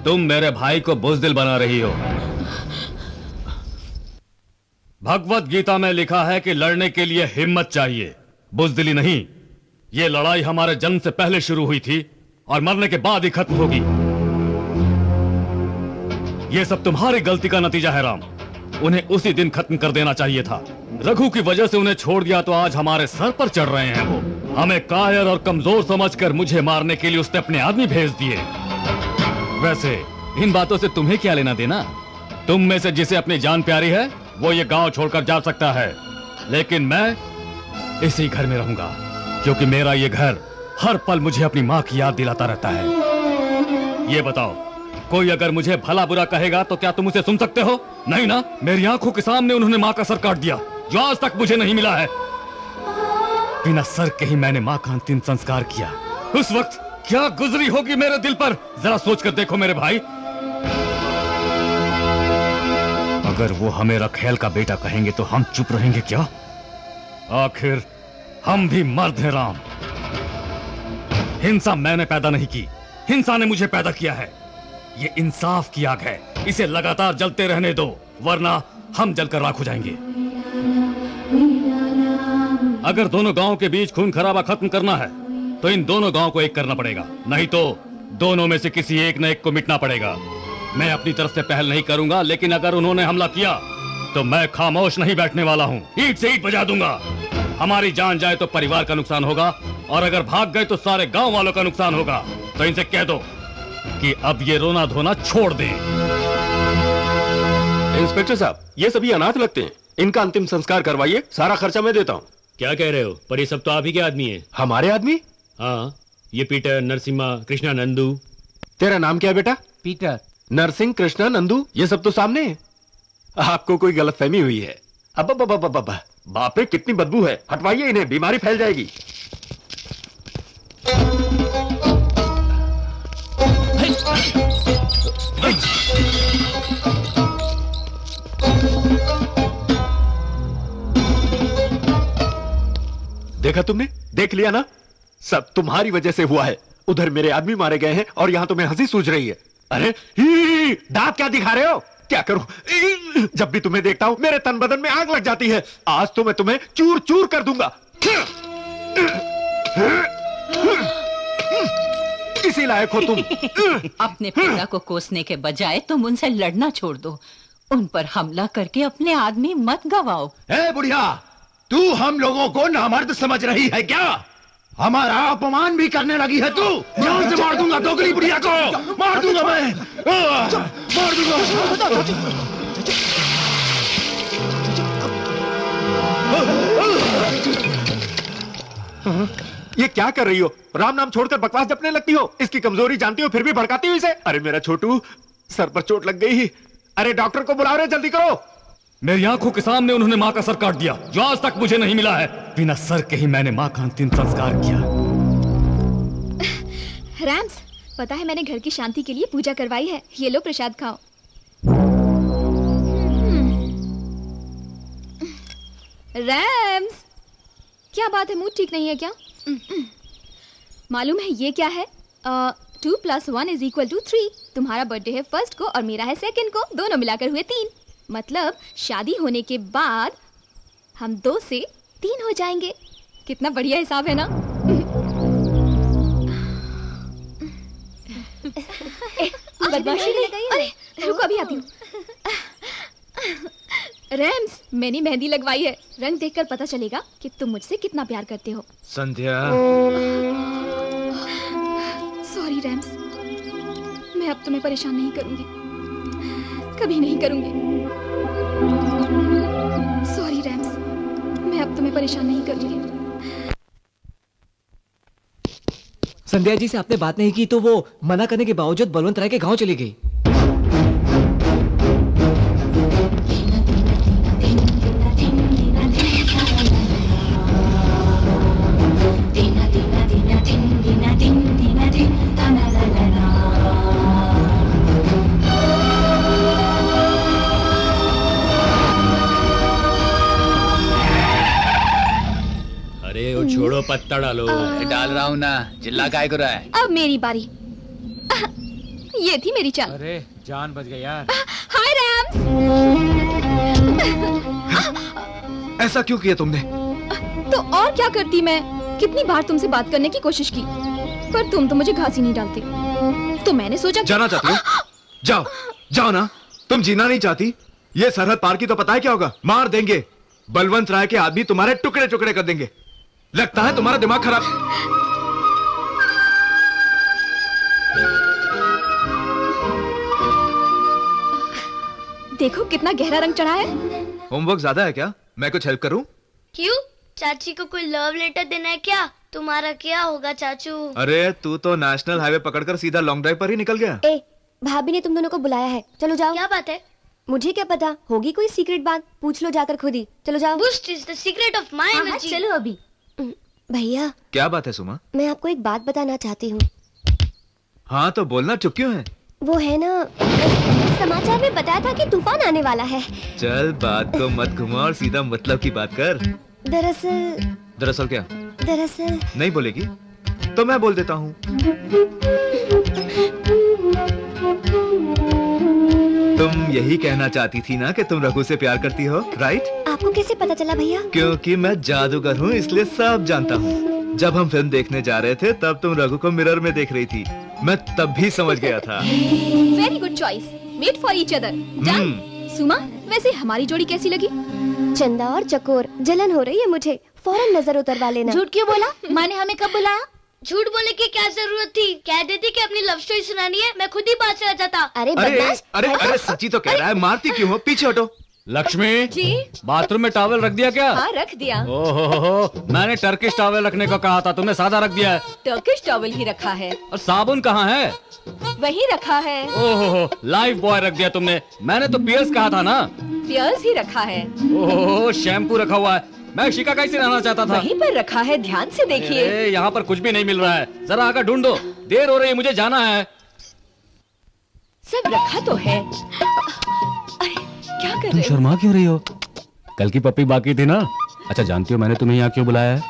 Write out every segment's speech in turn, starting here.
तुम मेरे भाई को बुज़दिल बना रही हो। भगवत गीता में लिखा है कि लड़ने के लिए हिम्मत चाहिए, बुज़दिली नहीं। ये लड़ाई हमारे जन्म से पहले शुरू हुई थी और मरने के बाद ही खत्म होगी। ये सब तुम्हारी गलती का नतीजा है राम। उन्हें उसी दिन खत्म कर देना चाहिए था। रघु की वजह से उन्हें छोड़ दिया तो आज हमारे सर पर चढ़ रहे हैं वो। हमें कायर और कमजोर समझकर मुझे मारने के लिए उसने अपने आदमी भेज दिए। वैसे इन बातों से तुम्हें क्या लेना देना? तुम में से जिसे अपनी जान प्यारी है वो ये गांव छोड़कर जा सकता है, लेकिन मैं इसी घर में रहूंगा क्योंकि मेरा ये घर हर पल मुझे अपनी माँ की याद दिलाता रहता है। ये बताओ, कोई अगर मुझे भला बुरा कहेगा तो क्या तुम उसे सुन सकते हो? नहीं ना। मेरी आंखों के सामने उन्होंने माँ का सर काट दिया जो आज तक मुझे नहीं मिला है। बिना सर के ही मैंने माँ का अंतिम संस्कार किया। उस वक्त क्या गुजरी होगी मेरे दिल पर, जरा सोच कर देखो मेरे भाई। अगर वो हमें रखेल का बेटा कहेंगे तो हम चुप रहेंगे क्या? आखिर हम भी मर्द हैं राम। हिंसा मैंने पैदा नहीं की, हिंसा ने मुझे पैदा किया है। ये इंसाफ की आग है, इसे लगातार जलते रहने दो वरना हम जलकर राख हो जाएंगे। अगर दोनों गांवों के बीच खून खराबा खत्म करना है तो इन दोनों गांवों को एक करना पड़ेगा, नहीं तो दोनों में से किसी एक न एक को मिटना पड़ेगा। मैं अपनी तरफ से पहल नहीं करूंगा, लेकिन अगर उन्होंने हमला किया तो मैं खामोश नहीं बैठने वाला हूं। ईंट से ईंट बजा दूंगा। हमारी जान जाए तो परिवार का नुकसान होगा और अगर भाग गए तो सारे गांव वालों का नुकसान होगा। तो इनसे कह दो कि अब ये रोना धोना छोड़ दें। इंस्पेक्टर साहब, ये सभी अनाथ लगते हैं, इनका अंतिम संस्कार करवाइए, सारा खर्चा मैं देता हूँ। क्या कह रहे हो? पर ये सब तो आप ही के आदमी हैं। हमारे आदमी? हाँ, ये पीटर, नरसिम्हा, कृष्णा, नंदू। तेरा नाम क्या है बेटा? पीटर। नरसिंह, कृष्णा, नंदू, ये सब तो सामने है। आपको कोई गलतफहमी हुई है। अब बाप रे, कितनी बदबू है, हटवाइए इन्हें, बीमारी फैल जाएगी। देखा तुमने? देख लिया ना, सब तुम्हारी वजह से हुआ है। उधर मेरे आदमी मारे गए हैं और यहां तुम्हें हंसी सूझ रही है। अरे दांत क्या दिखा रहे हो? क्या करूं? जब भी तुम्हें देखता हूं मेरे तन बदन में आग लग जाती है। आज तो मैं तुम्हें चूर चूर कर दूंगा। इसी लायक हो तुम। अपने पिता को कोसने के बजाय तुम उनसे लड़ना छोड़ दो। उन पर हमला करके अपने आदमी मत गवाओ। ए बुढ़िया, तू हम लोगों को नामर्द समझ रही है क्या? हमारा अपमान भी करने लगी है तू? जान से मार दूंगा दोगली बुढ़िया को, मार दूंगा मैं, मार दूंगा। ये क्या कर रही हो? राम नाम छोड़कर बकवास जपने लगती हो। इसकी कमजोरी जानती हो फिर भी भड़काती हो इसे। अरे मेरा छोटू, सर पर चोट लग गई। अरे डॉक्टर को बुलाओ रे, जल्दी करो। मेरी आंखों के सामने उन्होंने माँ का सर काट दिया जो आज तक मुझे नहीं मिला है। बिना सर के ही मैंने माँ का अंतिम संस्कार किया। रैम्स, पता है मैंने घर की शांति के लिए पूजा करवाई है। ये लो प्रसाद खाओ। रैम्स, क्या बात है, मूड ठीक नहीं है क्या? मालूम है ये क्या है? 2 + 1 = 3। तुम्हारा बर्थडे है 1 को और मेरा है 2 को, दोनों मिलाकर हुए 3। मतलब शादी होने के बाद हम 2 से 3 हो जाएंगे। कितना बढ़िया हिसाब है ना? बदमाशी नहीं। अरे रुको, अभी आती हूँ। रैम्स, मैंने मेहंदी लगवाई है। रंग देखकर पता चलेगा कि तुम मुझसे कितना प्यार करते हो। संध्या। सॉरी रैम्स, मैं अब तुम्हें परेशान नहीं करूंगी, कभी नहीं करूंगी। सॉरी रैम्स, मैं अब तुम्हें परेशान नहीं करूंगी। संध्या जी से आपने बात नहीं की तो वो मना करने के बावजूद बलवंत राय के गांव चली गई। छोड़ो, पत्ता डालो। डाल रहा हूँ ना, चिल्ला काय कर रहा है? अब मेरी बारी। ये थी मेरी चाल। अरे जान बच गई यार। हाय रैम। ऐसा क्यों किया तुमने? तो और क्या करती मैं? कितनी बार तुमसे बात करने की कोशिश की, पर तुम तो मुझे घास ही नहीं डालते। तो मैंने सोचा जाना चाहती हो? जाओ, जाओ ना। तुम जीना नहीं चाहती? ये सरहद पार की तो पता है क्या होगा? मार देंगे। बलवंत राय के आदमी तुम्हारे टुकड़े टुकड़े कर देंगे। लगता है तुम्हारा दिमाग खराब। देखो कितना गहरा रंग चढ़ा है। होमवर्क ज्यादा है क्या? मैं कुछ हेल्प करूं? क्यों? चाची को कोई लव लेटर देना है क्या? तुम्हारा क्या होगा चाचू? अरे तू तो नेशनल हाईवे पकड़कर सीधा लॉन्ग ड्राइव पर ही निकल गया। ए, भाभी ने तुम दोनों को बुलाया है, चलो जाओ। क्या बात है? मुझे क्या पता, होगी कोई सीक्रेट बात, पूछ लो जाकर खुद ही। चलो जाओ। Boost is the secret of my energy. चलो अभी। भैया, क्या बात है सुमा? मैं आपको एक बात बताना चाहती हूँ। हाँ तो बोलना, चुप क्यों है? वो है ना, समाचार में बताया था कि तूफान आने वाला है। चल बात को मत घुमा और सीधा मतलब की बात कर। दरअसल क्या? दरअसल नहीं बोलेगी तो मैं बोल देता हूँ। तुम यही कहना चाहती थी ना कि तुम रघु से प्यार करती हो, राइट? आपको कैसे पता चला भैया? क्योंकि मैं जादूगर हूँ इसलिए सब जानता हूँ। जब हम फिल्म देखने जा रहे थे तब तुम रघु को मिरर में देख रही थी, मैं तब भी समझ गया था। Very good choice, made for each other. Suma, वैसे हमारी जोड़ी कैसी लगी? चंदा और चकोर, जलन हो रही है मुझे, फौरन नजर उतरवा लेना। झूठ क्यों बोला? माँ ने हमें कब बुलाया? झूठ बोलने की क्या जरूरत थी? कह देती कि अपनी लव स्टोरी सुनानी है, मैं खुद ही बात चला जाता। अरे अरे अरे सच्ची तो कह रहा है, मारती क्यों हो? पीछे हटो। लक्ष्मी जी? बाथरूम में टॉवल रख दिया क्या? हाँ रख दिया। ओहो, मैंने टर्किश टॉवल रखने को कहा था, तुमने सादा रख दिया है। टर्किश टॉवल ही रखा है। और साबुन कहाँ है? वही रखा है। ओहो, लाइफ बॉय रख दिया तुमने, मैंने तो पियर्स कहा था ना। पियर्स ही रखा है। ओहो, शैम्पू रखा हुआ है, मैं शिकाकाई से रहना चाहता था। वहीं पर रखा है, ध्यान से देखिए। यहाँ पर कुछ भी नहीं मिल रहा है, जरा आकर ढूंढो, देर हो रही है, मुझे जाना है। सब रखा तो है। अरे क्या कर तुम रहे हो? शर्मा क्यों रही हो? कल की पप्पी बाकी थी ना? अच्छा जानती हो मैंने तुम्हें यहाँ क्यों बुलाया है?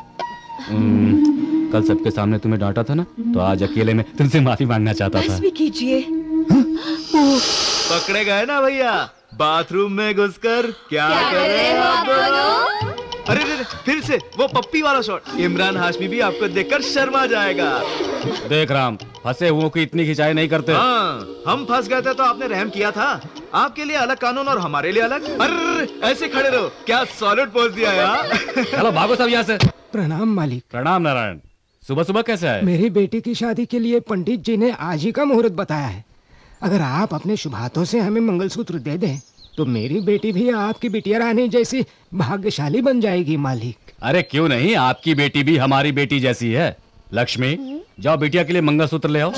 कल सबके सामने तुम्हें डांटा था ना, तो आज अकेले में तुमसे माफी मांगना चाहता था। बस भी कीजिए। पकड़े गए ना भैया, बाथरूम में घुसकर क्या कर रहे हो आप दोनों? अरे फिर से वो पप्पी वाला शॉट। इमरान हाशमी भी आपको देखकर शर्मा जाएगा। देख राम, फंसे हुओं की इतनी खिंचाई नहीं करते। हाँ, हम फंस गए थे तो आपने रहम किया था। आपके लिए अलग कानून और हमारे लिए अलग। अरे ऐसे खड़े रहो, क्या सॉलिड पोज दिया यार। चलो भागो सब यहाँ से। प्रणाम मालिक। प्रणाम नारायण। सुबह सुबह कैसे आए? मेरी बेटी की शादी के लिए पंडित जी ने आज ही का मुहूर्त बताया है। अगर आप अपने शुभ हाथों से हमें मंगलसूत्र दे दें तो मेरी बेटी भी आपकी बिटिया रानी जैसी भाग्यशाली बन जाएगी मालिक। अरे क्यों नहीं, आपकी बेटी भी हमारी बेटी जैसी है। लक्ष्मी, जाओ बिटिया के लिए मंगलसूत्र ले आओ।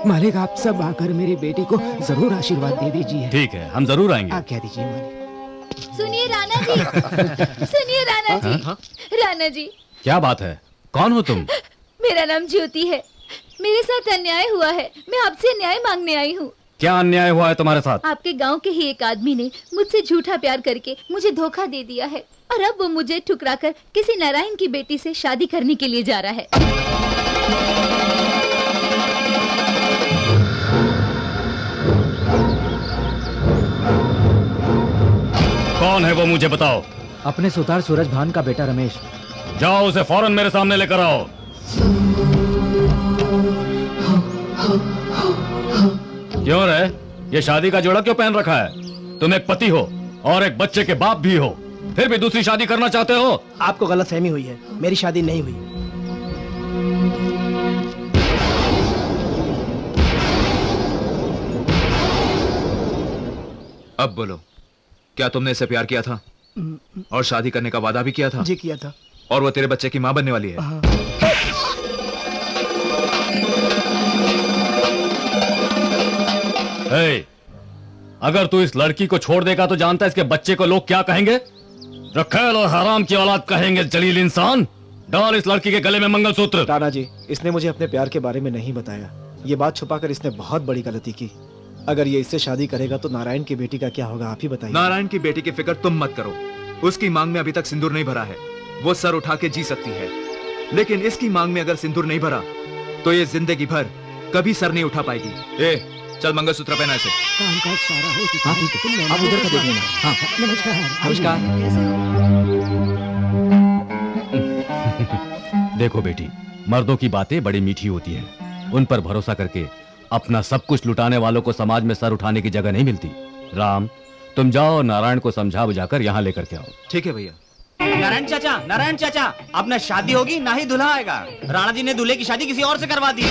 मालिक आप सब आकर मेरी बेटी को जरूर आशीर्वाद दे दीजिए। ठीक है, हम जरूर आएंगे। आज्ञा दीजिए मालिक। सुनिए राणा जी। सुनिए राणा जी। राणा जी, क्या बात है, कौन हो तुम? मेरा नाम ज्योति है। मेरे साथ अन्याय हुआ है, मैं आपसे न्याय मांगने आई हूँ। क्या अन्याय हुआ है तुम्हारे साथ? आपके गांव के ही एक आदमी ने मुझसे झूठा प्यार करके मुझे धोखा दे दिया है और अब वो मुझे ठुकराकर किसी नारायण की बेटी से शादी करने के लिए जा रहा है। कौन है वो, मुझे बताओ। अपने सुतार सूरज भान का बेटा रमेश। जाओ उसे फौरन मेरे सामने लेकर आओ। क्यों रे, ये शादी का जोड़ा क्यों पहन रखा है? तुम एक पति हो और एक बच्चे के बाप भी हो, फिर भी दूसरी शादी करना चाहते हो? आपको गलतफहमी हुई है, मेरी शादी नहीं हुई। अब बोलो, क्या तुमने इससे प्यार किया था और शादी करने का वादा भी किया था? जी किया था। और वो तेरे बच्चे की मां बनने वाली है? हे, अगर तू इस लड़की को छोड़ देगा तो जानता है इसके बच्चे को लोग क्या कहेंगे? रखेल और हराम की औलाद कहेंगे, जलील इंसान। डाल इस लड़की के गले में मंगलसूत्र। राणा जी, इसने मुझे अपने प्यार के बारे में नहीं बताया। ये बात छुपाकर इसने बहुत बड़ी गलती की। अगर ये इससे शादी करेगा तो नारायण की बेटी का क्या होगा, आप ही बताइए। नारायण की बेटी की फिक्र तुम मत करो। उसकी मांग में अभी तक सिंदूर नहीं भरा है। वो सर उठा के जी सकती है, लेकिन इसकी मांग में अगर सिंदूर नहीं भरा तो ये जिंदगी भर कभी सर नहीं उठा पाएगी। ए, चल मंगलसूत्र पहना इसे। कामकाज सारा हो चुका हाँ ठीक है, आप उधर का देख लेना। हाँ नमस्कार। नमस्कार। देखो बेटी, मर्दों की बातें बड़ी मीठी होती हैं। उन पर भरोसा करके अपना सब कुछ लुटाने वालों को समाज में सर उठाने की जगह नहीं मिलती। राम, तुम जाओ और नारायण को समझा बुझाकर यहाँ लेकर के आओ। ठीक है भैया। नारायण चाचा, अब ना शादी होगी ना ही दूल्हा आएगा। राणा जी ने दूल्हे की शादी किसी और से करवा दी।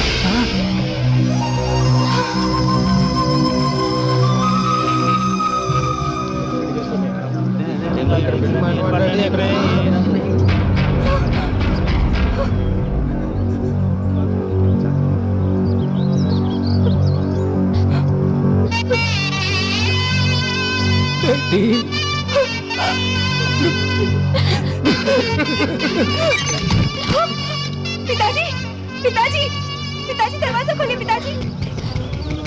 पिताजी, पिताजी, पिताजी दरवाजा खोलिए पिताजी।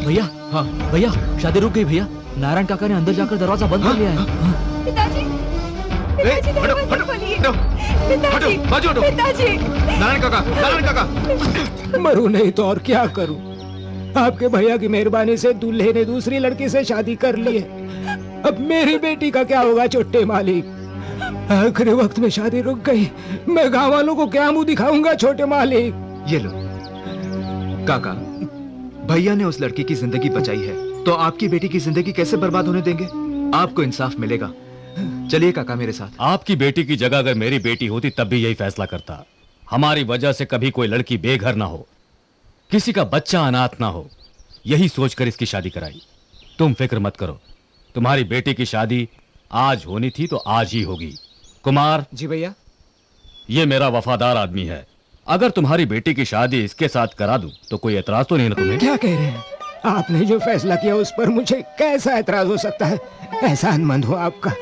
भैया, हाँ भैया, शादी रुक गई भैया। नारायण काका ने अंदर जाकर दरवाजा बंद कर लिया है। पिताजी, पिताजी दरवाजा खोलिए। पिताजी, पिताजी। नारायण काका। मरूं नहीं तो और क्या करूं? आपके भैया की मेहरबानी से दूल्हे ने दूसरी लड़की से शादी कर ली है। अब मेरी बेटी का क्या होगा छोटे मालिक? आखिरी वक्त में शादी रुक गई, मैं गांव वालों को क्या मुंह दिखाऊंगा छोटे मालिक? ये लो काका, भैया ने उस लड़की की जिंदगी बचाई है, तो आपकी बेटी की जिंदगी कैसे बर्बाद होने देंगे? आपको इंसाफ मिलेगा। चलिए काका मेरे साथ। आपकी बेटी की जगह अगर मेरी बेटी होती तब भी यही फैसला करता। हमारी वजह से कभी कोई लड़की बेघर ना हो, किसी का बच्चा अनाथ ना हो, यही सोचकर इसकी शादी कराई। तुम फिक्र मत करो, तुम्हारी बेटी की शादी आज होनी थी तो आज ही होगी। कुमार जी भैया। ये मेरा वफादार आदमी है, अगर तुम्हारी बेटी की शादी इसके साथ करा दूं तो कोई एतराज तो नहीं ना तुम्हें? क्या कह रहे हैं? आपने जो फैसला किया उस पर मुझे कैसा एतराज हो सकता है? एहसानमंद हो आपका।